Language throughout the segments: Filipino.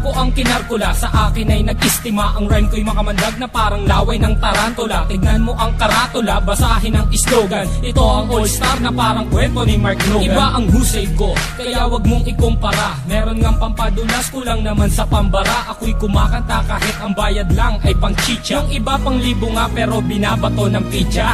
ko ang kinarkula, sa akin ay nag-istima. Ang rhyme ko'y makamandag na parang laway ng tarantula. Tignan mo ang karatula, basahin ang slogan. Ito ang all-star na parang kwento ni Mark Logan. Iba ang husay ko, kaya wag mong ikumpara. Meron ngang pampadulas, kulang naman sa pambara. Ako'y kumakanta kahit ang bayad lang ay pang chicha. Yung iba pang libo nga pero binabato ng pizza.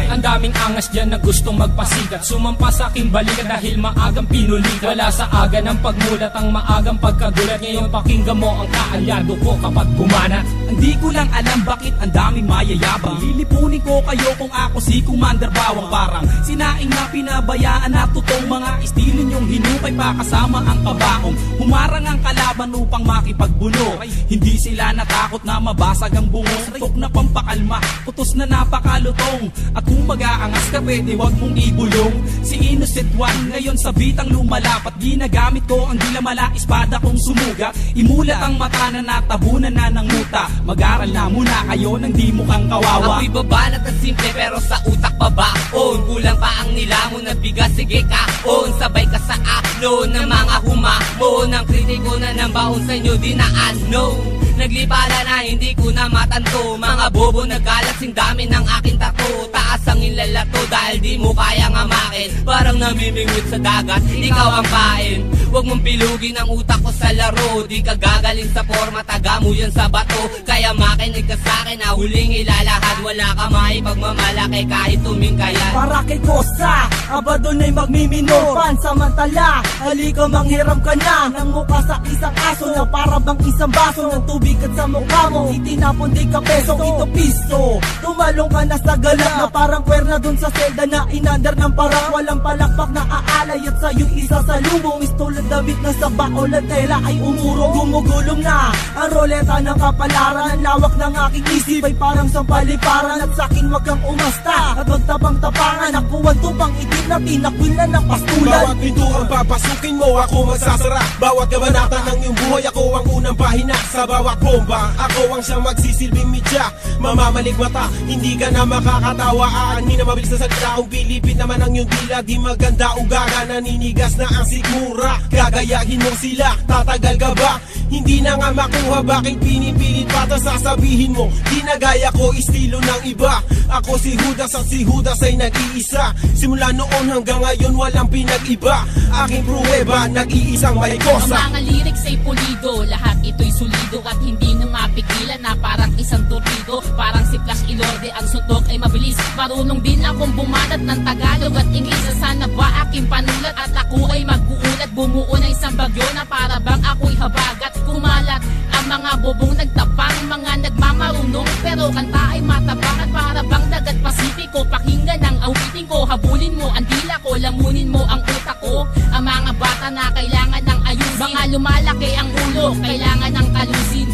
Ang daming angas dyan na gustong magpasikat, sumampa sa aking balikat dahil maagang pinulikat. Wala sa aga ng pagmulat ang maagang pagkagulat. Ngayon pakinggan mo ang kaalyado ko kapag bumanat. Hindi ko lang alam bakit ang daming mayayabang. Lilipunin ko kayo kung ako si Commander Bawang. Parang sinaing na pinabayaan na totoong mga estilo nyong hinukay pa kasama ang kabaong. Humarang ang kalaban upang makipagbuno. Hindi sila natakot na mabasag ang bungo. Tok na pampakalma, kutos na napakalutong. At kung mag-aangas ka pwede wag mong ibulong. Si Innocent One ngayon sa bitang lumalapat. Ginagamit ko ang dilamala espada kong sumugat. Imulat ang mata na natabunan na ng muta. Mag-aral na muna kayo nang di mukhang kawawa. Ako'y babanat na simple pero sa utak babaon. Kulang pa ang nilamon na bigas, sige kaon. Sabay ka sa aklo ng mga humamon. Ang kritiko na ng baon sa inyo di na ano. Naglipala na hindi ko na matanto. Mga bobo nagkalat sing dami ng aking tato. Taas ang inlalato dahil di mo kayang amakin. Parang namimingwit sa dagat, ikaw ang pain. Huwag mong pilugin ang utak ko sa laro. Di ka gagaling sa forma, taga mo yan sa bato. Kaya makinig ka sa'kin na huling ilalahad. Wala ka maipagmamalaki kahit tumingkayan. Para kay Kosa, aba doon ay magmimino. Pansamantala, halika manghiram ka na ng mukha sa isang aso na para bang isang baso ng tubig at sa mukha mo itinapon di ka peso, ito piso. Tumalong ka na sa galak na parang kwerna dun sa selda na inandar ng parang walang palakpak na aalay at sa'yo isa sa lumong istol at damit na sa baol at tela ay umurong. Gumugulong na ang roleta ng kapalaran. Ang lawak ng aking isip ay parang sampaliparan. At sa'kin wag kang umasta at magtabang-tapangan. Nakuwan tupang itim na tinakwil na ng pastulan. Bawat pintuang papasukin mo ako magsasara. Bawat kabanata ng iyong buhay ako ang unang pahina. Sa bawat bomba ako ang siyang magsisilbing midya. Mamamalik mata, hindi ka na makakatawa. Aanin na mabilis na salita. Kung pilipit naman ang iyong dila, di maganda ugaga. Naninigas na ang sigmura. Gagayahin mo sila, tatagal ka ba? Hindi na nga makuha, bakit pinipilit pa ito sasabihin mo? Di na gaya ko, estilo ng iba. Ako si Judas at si Judas ay nag-iisa. Simula noon hanggang ngayon walang pinag-iba. Aking pruweba, nag-iisang may kosa. Ang mga lyrics ay pulido, lahat ito'y solido. At hindi na mapigilan na parang isang torpedo. Parang si Flash Ilorde, ang suntok ay mabilis. Marunong din akong bumanat ng Tagalog at Ingles. Sana ba aking panulat at ako ay mag-uulat. Bumuo na isang bagyo na para bang ako'y habagat. Kumalat ang mga bobong nagtapang, mga nagmamarunong pero kanta ay matabang. At para bang dagat Pasipiko, pakinggan ang awitin ko. Habulin mo ang dila ko, lamunin mo ang utak ko. Ang mga bata na kailangan ng ayusin, mga lumalaki ang ulo, kailangan ng kalusin.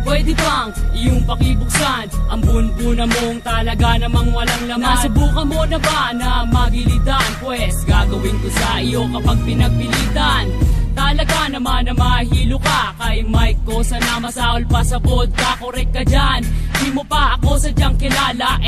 Pwede bang iyong pakibuksan ang bunbuna mong talaga namang walang laman? Nasubukan mo na ba na magilitan? Pwes gagawin ko sa iyo kapag pinagpilitan. Talaga naman na mahilo ka kay Mike ko, sana masaol pa sa vodka. Korek ka dyan, di mo pa ako sadyang kilala.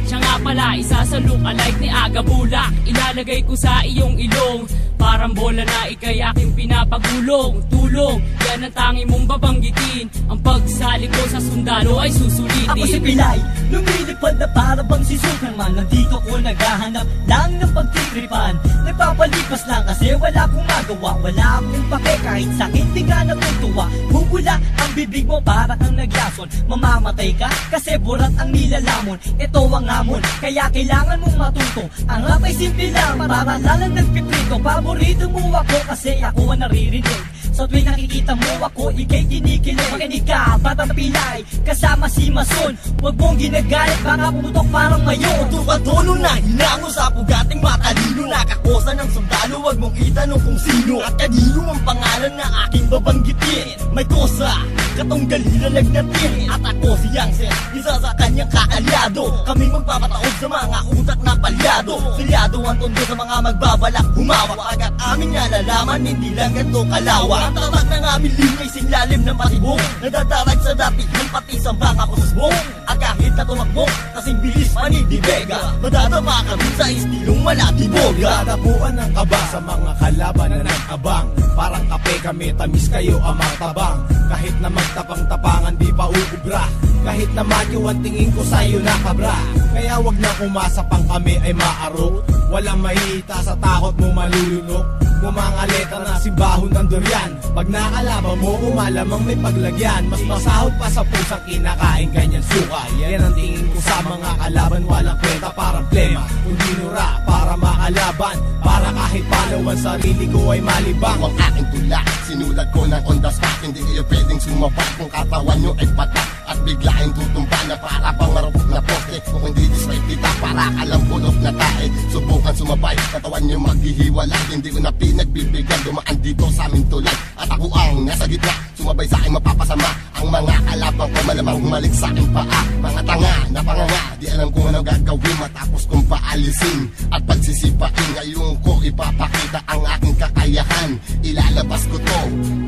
Siya nga pala isa sa look-alike ni Aga Bulak. Ilalagay ko sa iyong ilong, parang bola na ikay aking pinapagulong. Tulong, yan ang tangi mong babanggitin. Ang pagsali ko sa sundalo ay susulitin. Ako si Pilay, lumilipad na para bang si Superman. Nandito ko naghahanap lang ng pagtiripan. Nagpapalipas lang kasi wala akong magawa. Wala akong pake kahit sakit di ka natutuwa. Bubula ang bibig mo para kang nagyason. Mamamatay ka kasi burat ang nilalamon. Ito ang hamon, kaya kailangan mong matuto. Ang rap ay simple lang, para lang nagpiprito. Paborito mo ako kasi ako ang naririnig. Sa tuwing nakikita mo ako, ikay kinikilig. Makinig ka, Batang Pilay, kasama si Mason. Huwag mong ginagalit, baka pumutok parang mayon. Tuwa-tono na hinango sa pugating matalino. Nakakosa ng sundalo, huwag mong itanong kung sino. At kanino ang pangalan na aking babanggitin. May kosa, katong galinalag natin. At ako si Yangsen, isa sa kanyang kaalyado. Kaming magpapataod sa mga utak na palyado. Silyado ang tondo sa mga magbabalak humawak. Agad aming nalalaman, hindi lang ganito kalawa. Ang tatak ng aming limay singlalim ng patibong. Nadadarag sa datihan pati sa mga kusbong. At kahit na tumakbo, kasing bilis pa ni Di Vega. Madadama kami sa istilong malatiboga. Dadapuan ng kaba sa mga kalaban na nag-abang. Parang kape kami, tamis kayo amang tabang. Kahit na magtapang-tapangan di pa uubra. Kahit na madyo ang tingin ko sa'yo nakabra. Kaya wag na kumasapang kami ay maaro. Walang mahihita sa takot mo malulunok. Mumangaleta na simbahon ng durian. Pag nakalaban mo, umalamang may paglagyan. Mas masahod pa sa pusang kinakain ganyan suka. Yan ang tingin ko sa mga kalaban. Walang kwenta parang plema, kundi nura para makalaban. Para kahit palawan sarili ko ay malibang. Ang aking tula, sinulat ko ng on the spot. Hindi kayo pwedeng sumabak kung katawan nyo ay patak. At biglaing tutumba na para bang marupok na poste. Kung hindi display kita para kalang bulok na tae. Subukan sumabay, katawan nyo maghihiwalay. Hindi ko na pinagbibigyan, dumaan dito sa aming tulay. At ako ang nasa gitna, sumabay sa aking mapapasama. Ang mga kalabang ko malamang humalik sa aking paa. Mga tanga na panganga, di alam kung ano gagawin matapos kong paalisin. At pagsisipain, ngayon ko ipapakita ang aking kakayahan. Ilalabas ko to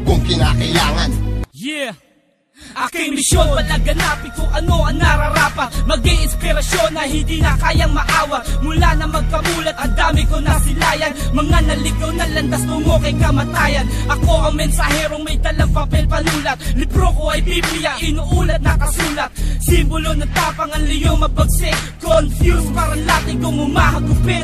kung kinakailangan. Yeah! Aking misyon, palaganapin kung ano ang nararapat. Mag-iinspirasyon na hindi na kayang maawa. Mula na magkamulat, ang dami ko nasilayan. Mga naligaw na landas tungo kay kamatayan. Ako ang mensaherong may dalang papel panulat. Libro ko ay Biblia, inuulat na kasulat. Simbolo ng tapang ang liyong mabagsik. Confused, parang lating kong umahagupit.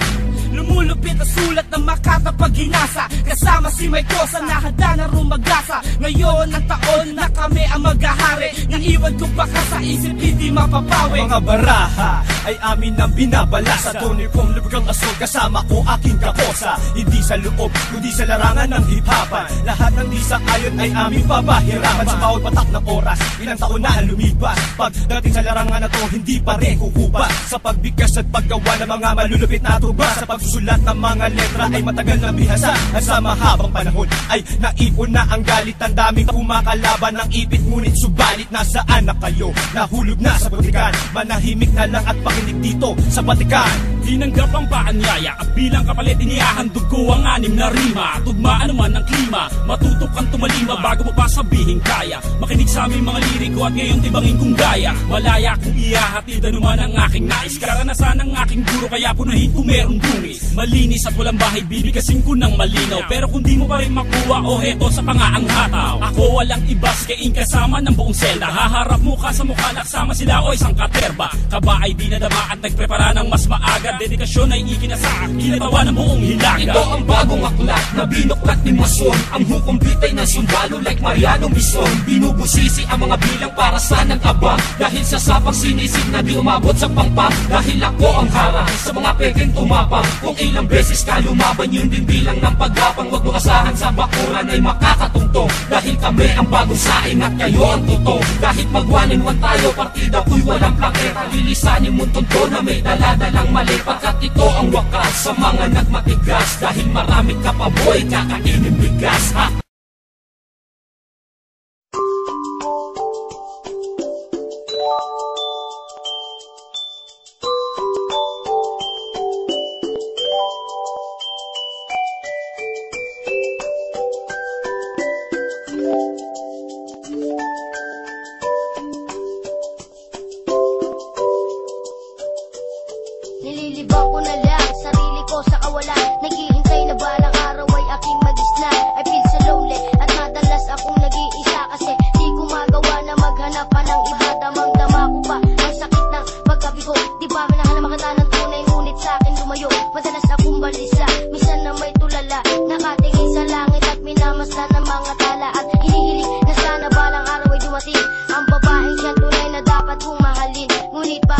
Lumulupit ang sulat ng Makata pag hinasa. Kasama si Maykosa na handa na rumagasa. Ngayon ang taon na kami ang maghahari. Naiwan ko baka sa isip hindi mapapawi. Mga baraha ay amin ang binabala. Sa uniform lubgang asol kasama ko aking kakosa. Hindi sa loob kundi sa larangan ng hip-hopan. Lahat ng di sa ayon ay aming babahirapan. Sa bawat patak ng oras, ilang taon na ang lumipas. Pagdating sa larangan na to hindi pa rin kukupa. Sa pagbigkas at paggawa ng mga malulupit na tuba. Sa pagsusulat ng mga letra ay matagal na bihasa. At sa mahabang panahon ay naipon na ang galit. Ang daming kumakalaban ng ipit. Ngunit subalit nasaan na kayo? Nahulog na sa butikan. Manahimik na lang at pakinig dito sa batikan. Tinanggap ang paanyaya at bilang kapalit inihahandog ko ang 6 na rima. Tugmaan naman ng klima, matutok kang tumalima bago mo pa sabihin kaya. Makinig sa aming mga liriko at ngayon tibangin kong gaya. Malaya kung ihahatid anuman ang aking nais. Karanasan ng aking guro kaya punahin kung merong dungis. Malinis at walang bahay bibigasin ko ng malinaw. Pero kung di mo pa rin makuha o heto sa pangaang hataw. Ako walang ibas kaing kasama ng buong selda. Haharap mukha sa mukha naksama sila o isang katerba. Kaba ay di nadama at nagprepara ng mas maaga. Dedikasyon ay ikinasa, kinatawa ng buong hilaga. Ito ang bagong aklat na binuklat ni Mason. Ang hukom bitay ng sundalo like Mariano Bison. Binubusisi ang mga bilang para sa nag-abang. Dahil sa sapang sinisid na di umabot sa pangpang. Dahil ako ang harang sa mga pekeng tumapang. Kung ilang beses ka lumaban yun din bilang ng paggapang. Huwag mo asahan sa bakuran ay makakatungtong. Dahil kami ang bagong saing at kayo ang totoo. Kahit mag-1-in-1 tayo, partida ko'y walang plaketa. Lilisanin mong tonto na may daladalang mali. Pagkat ito ang wakas sa mga nagmatigas. Dahil marami ka pa boy, kakainin bigas ha? Nililibang ko na lang sarili ko sa kawalan. Naghihintay na balang araw ay aking magisna. I feel so lonely at madalas akong nag-iisa. Kasi di ko magawa na maghanap pa ng iba. Damang-dama ko pa ang sakit ng pagkabigo. Di ba minahan na makita ng tunay, ngunit sa akin lumayo. Madalas akong balisa, minsan na may tulala. Nakatingin sa langit at minamasdan ng mga tala. At hinihiling na sana balang araw ay dumating ang babaeng siyang tunay na dapat kong mahalin. Ngunit ba